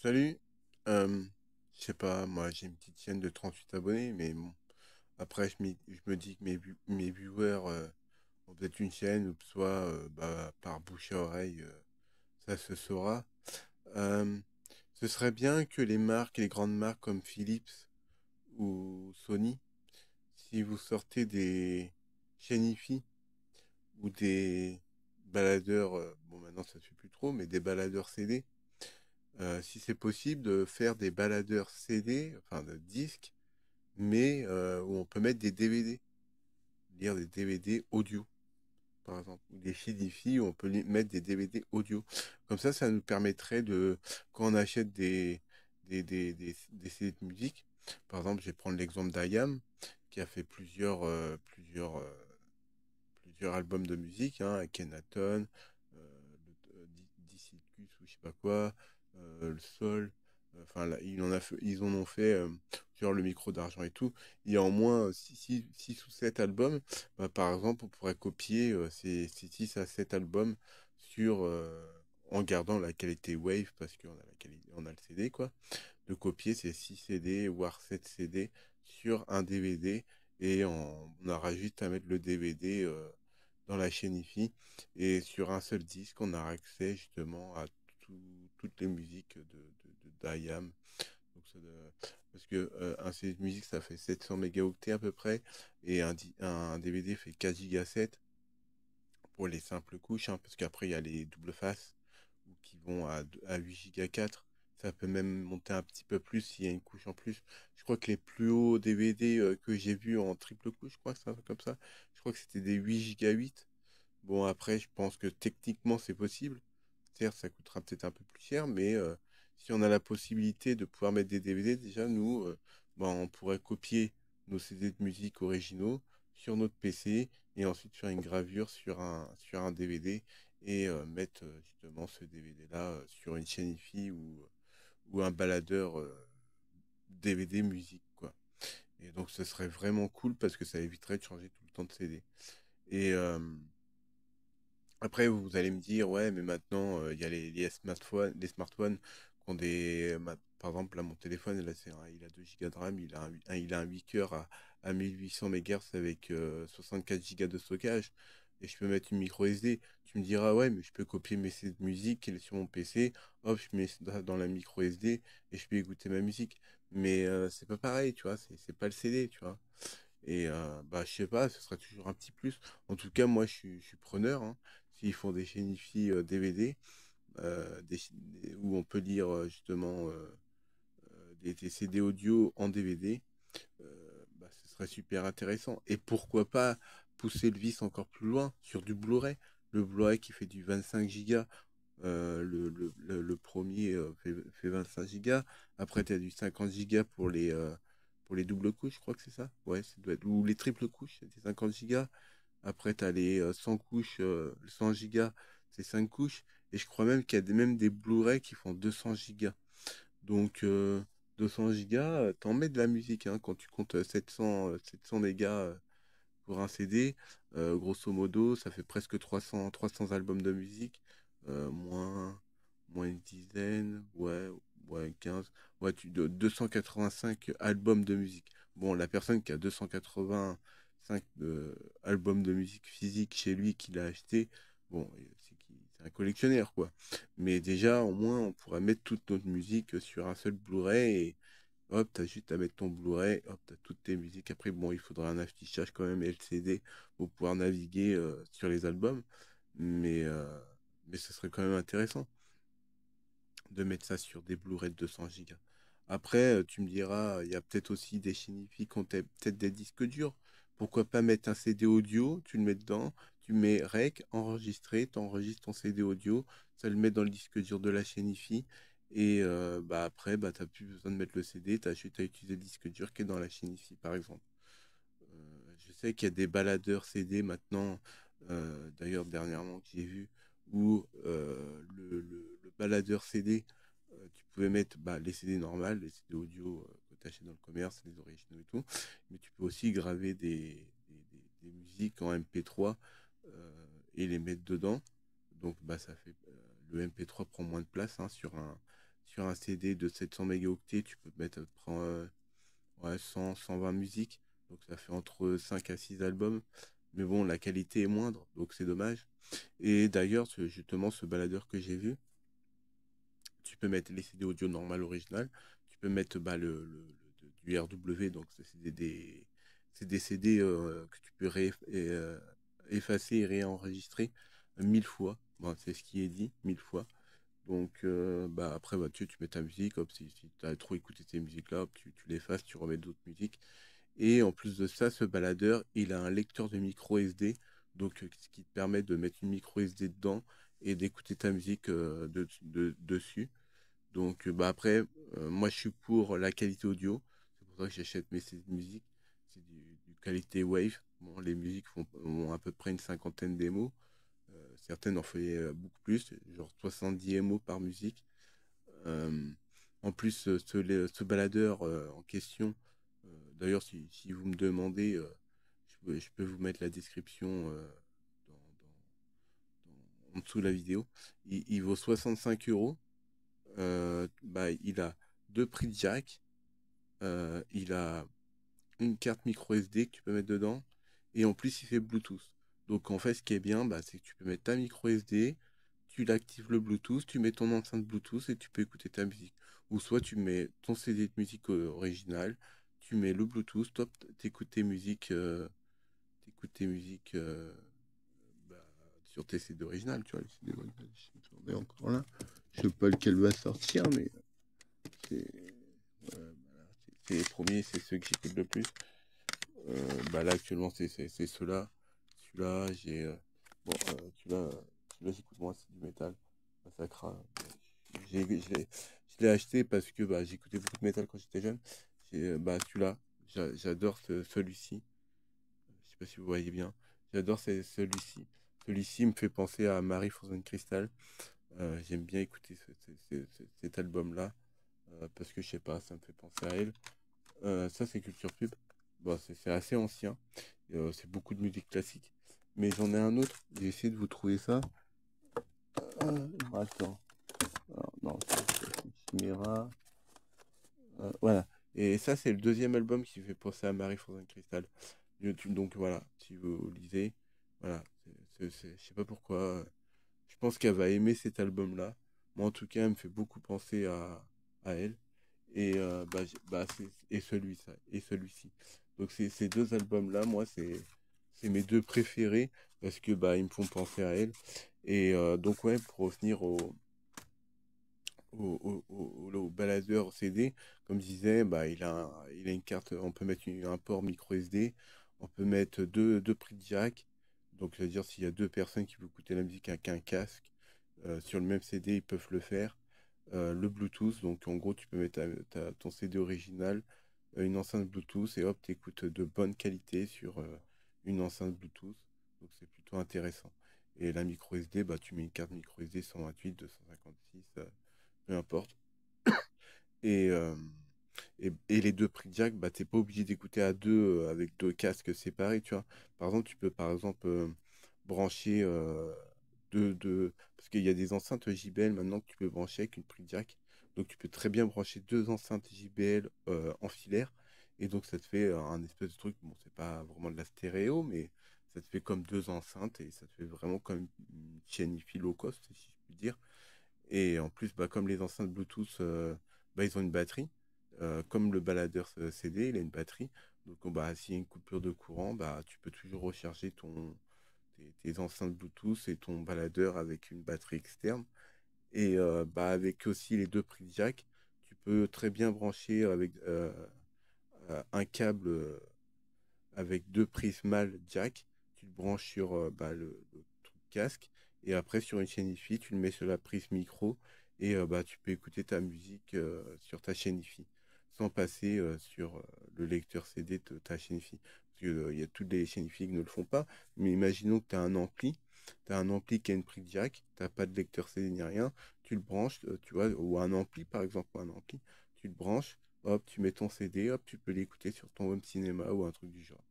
Salut, euh, je sais pas, moi j'ai une petite chaîne de 38 abonnés, mais bon, après je me dis que mes viewers ont peut-être une chaîne, ou soit bah, par bouche à oreille, ça se saura. Euh, Ce serait bien que les marques, les grandes marques comme Philips ou Sony, si vous sortez des chaînes hi ou des baladeurs, bon maintenant ça se fait plus trop, mais des baladeurs CD, si c'est possible de faire des baladeurs CD, enfin de disques, mais où on peut mettre des DVD, lire des DVD audio, par exemple, ou des files où on peut mettre des DVD audio. Comme ça nous permettrait de, quand on achète des CD de musique, par exemple, je vais prendre l'exemple d'IAM, qui a fait plusieurs albums de musique, hein, Akhenaton, Dicicus ou je sais pas quoi, le Sol. Enfin, là, ils en ont fait, genre le micro d'argent et tout. Il y a au moins 6 ou 7 albums. Bah, par exemple, on pourrait copier ces 6 à 7 albums sur, en gardant la qualité Wave, parce qu'on a on a le CD, quoi. De copier ces 6 CD, voire 7 CD sur un DVD et on aura juste à mettre le DVD dans la chaîne hi et sur un seul disque, on aura accès justement à toutes les musiques d'IAM. Donc parce que un CD de musique, ça fait 700 mégaoctets à peu près et un DVD fait 4 Go 7 pour les simples couches, hein, parce qu'après il y a les doubles faces qui vont à 8 Go 4. Ça peut même monter un petit peu plus s'il y a une couche en plus. Je crois que les plus hauts DVD que j'ai vus en triple couche, je crois que ça comme ça. Je crois que c'était des 8 Go 8. Bon, après, je pense que techniquement, c'est possible. Certes, ça coûtera peut-être un peu plus cher, mais si on a la possibilité de pouvoir mettre des DVD, déjà, nous, bah, on pourrait copier nos CD de musique originaux sur notre PC et ensuite faire une gravure sur un DVD et mettre justement ce DVD-là sur une chaîne hi ou un baladeur DVD musique, quoi. Et donc, ce serait vraiment cool parce que ça éviterait de changer tout le temps de CD. Et, après, vous allez me dire, ouais, mais maintenant, il y a les smartphones qui ont par exemple, là, mon téléphone, là, il a 2 Go de RAM, il a un 8 cœurs à 1800 MHz avec 64 Go de stockage, et je peux mettre une micro SD. Tu me diras, ouais, mais je peux copier mes CD de musique qui est sur mon PC, hop, je mets ça dans la micro SD, et je peux écouter ma musique. Mais c'est pas pareil, tu vois, c'est pas le CD, tu vois. Et bah, je sais pas, ce sera toujours un petit plus. En tout cas, moi, je suis preneur, hein. S'ils font des chaînes hi DVD, où on peut lire justement des CD audio en DVD, bah, ce serait super intéressant. Et pourquoi pas pousser le vice encore plus loin sur du Blu-ray. Le Blu-ray qui fait du 25 Go, le premier fait 25 Go. Après, tu as du 50 Go pour les doubles couches, je crois que c'est ça. Ouais, ça doit être. Ou les triples couches, c'est 50 Go. Après, tu as les 100 couches, 100 Go, c'est 5 couches. Et je crois même qu'il y a même des Blu-ray qui font 200 Go. Donc, 200 Go, t'en mets de la musique, hein, quand tu comptes 700 mégas pour un CD. Grosso modo, ça fait presque 300 albums de musique, moins une dizaine, ouais, 15, ouais, 285 albums de musique. Bon, la personne qui a 285 albums de musique physique chez lui, qu'il a acheté, bon, c'est un collectionneur, quoi. Mais déjà, au moins, on pourra mettre toute notre musique sur un seul Blu-ray et hop, t'as juste à mettre ton Blu-ray, hop, t'as toutes tes musiques. Après, bon, il faudra un affichage quand même LCD pour pouvoir naviguer sur les albums. Mais, euh, mais ce serait quand même intéressant de mettre ça sur des Blu-ray de 200 Go. Après, tu me diras, il y a peut-être aussi des Shinifi qui ont peut-être des disques durs. Pourquoi pas mettre un CD audio, tu le mets dedans, tu mets rec, enregistrer, tu enregistres ton CD audio, ça le met dans le disque dur de la Shinifi. Et bah après, bah, tu n'as plus besoin de mettre le CD, tu as juste à utiliser le disque dur qui est dans la Shinifi, par exemple. Je sais qu'il y a des baladeurs CD maintenant, d'ailleurs dernièrement que j'ai vu, où le baladeur CD, tu pouvais mettre bah, les CD normales, les CD audio que tu achètes dans le commerce, les originaux et tout, mais tu peux aussi graver des musiques en MP3 et les mettre dedans. Donc bah, ça fait le MP3 prend moins de place, hein, sur un CD de 700 mégaoctets, tu peux mettre ouais, 100, 120 musiques. Donc ça fait entre 5 à 6 albums. Mais bon, la qualité est moindre, donc c'est dommage. Et d'ailleurs, justement, ce baladeur que j'ai vu, tu peux mettre les CD audio normal original, tu peux mettre du RW, donc c'est des CD que tu peux effacer et réenregistrer 1000 fois. Bon, c'est ce qui est dit, 1000 fois. Donc après, tu mets ta musique, hop, si tu as trop écouté ces musiques-là, hop, tu l'effaces, tu remets d'autres musiques. Et en plus de ça, ce baladeur, il a un lecteur de micro SD, donc ce qui te permet de mettre une micro SD dedans et d'écouter ta musique dessus. Donc après, moi je suis pour la qualité audio. C'est pour ça que j'achète mes CD de musique. C'est du qualité Wave. Bon, les musiques ont à peu près une cinquantaine d'émos. Certaines en faisaient beaucoup plus, genre 70 émos par musique. Euh, En plus, ce baladeur en question, d'ailleurs, si vous me demandez, je peux vous mettre la description en dessous de la vidéo. Il vaut 65 euros. Il a deux prix jack, il a une carte micro SD que tu peux mettre dedans, et en plus il fait Bluetooth. Donc en fait, ce qui est bien, c'est que tu peux mettre ta micro SD, tu l'actives le Bluetooth, tu mets ton enceinte Bluetooth et tu peux écouter ta musique. Ou soit tu mets ton CD de musique original, tu mets le Bluetooth, top, t'écoutes tes musiques bah, sur tes CD originales, tu vois, les CD originales, j'en ai encore là. Je sais pas lequel va sortir, mais c'est voilà, c'est les premiers, c'est ceux que j'écoute le plus. Là actuellement c'est ceux-là. Celui-là, celui-là j'écoute moins, c'est du métal. Massacre. Je l'ai acheté parce que j'écoutais beaucoup de métal quand j'étais jeune. Celui-là, j'adore celui-ci. Je sais pas si vous voyez bien. J'adore celui-ci. Celui-ci me fait penser à Marie Frozen Crystal. J'aime bien écouter cet album-là parce que je sais pas, ça me fait penser à elle. Ça, c'est Culture Pub. Bon, c'est assez ancien. C'est beaucoup de musique classique. Mais j'en ai un autre. J'ai essayé de vous trouver ça. Attends. Alors, non, c'est Chimera. Voilà. Et ça, c'est le deuxième album qui fait penser à Marie Frozen Crystal. Donc voilà, si vous lisez, voilà. Je sais pas pourquoi. Je pense qu'elle va aimer cet album-là. Moi, en tout cas, elle me fait beaucoup penser à elle. Et, et celui-ci. Donc ces deux albums-là, moi, c'est mes deux préférés parce que ils me font penser à elle. Et donc ouais, pour revenir au baladeur CD, comme je disais, il a une carte, on peut mettre un port micro SD, on peut mettre deux prix de jack. Donc c'est-à-dire s'il y a deux personnes qui veulent écouter la musique avec un casque sur le même CD, ils peuvent le faire. Le Bluetooth, donc en gros tu peux mettre ton CD original, une enceinte Bluetooth et hop, tu écoutes de bonne qualité sur une enceinte Bluetooth. Donc c'est plutôt intéressant. Et la micro SD, tu mets une carte micro SD 128, 256, peu importe. Et, euh, et les deux prix jack, t'es pas obligé d'écouter à deux avec deux casques séparés, tu vois. Par exemple, tu peux brancher parce qu'il y a des enceintes JBL maintenant que tu peux brancher avec une prise jack. Donc tu peux très bien brancher deux enceintes JBL en filaire. Et donc ça te fait un espèce de truc, bon, c'est pas vraiment de la stéréo, mais ça te fait comme deux enceintes et ça te fait vraiment comme une chaîne hi-fi low cost, si je puis dire. Et en plus, comme les enceintes Bluetooth, ils ont une batterie. Comme le baladeur CD, il a une batterie. Donc, s'il y a une coupure de courant, tu peux toujours recharger tes enceintes Bluetooth et ton baladeur avec une batterie externe. Et avec aussi les deux prises jack, tu peux très bien brancher avec un câble avec deux prises mâles jack. Tu le branches sur le truc casque. Et après, sur une chaîne hi tu le mets sur la prise micro. Et tu peux écouter ta musique sur ta chaîne hi sans passer sur le lecteur CD de ta chaîne hi. Parce qu'il y a toutes les chaînes hi qui ne le font pas. Mais imaginons que tu as un ampli. Tu as un ampli qui a une prise jack. Tu n'as pas de lecteur CD ni rien. Tu le branches, tu vois, ou un ampli par exemple, ou un ampli. Tu le branches, hop, tu mets ton CD, hop, tu peux l'écouter sur ton home cinéma ou un truc du genre.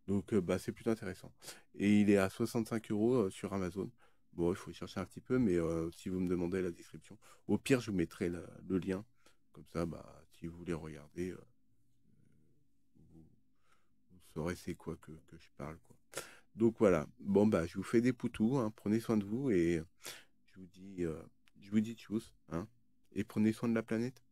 Donc c'est plutôt intéressant. Et il est à 65 euros sur Amazon. Bon, il faut chercher un petit peu, mais si vous me demandez la description, au pire, je vous mettrai le lien. Comme ça, bah, si vous voulez regarder, vous, vous saurez c'est quoi que je parle, quoi. Donc voilà. Bon, bah, je vous fais des poutous, hein. Prenez soin de vous et je vous dis, je vous dis tchuss, hein. Et prenez soin de la planète.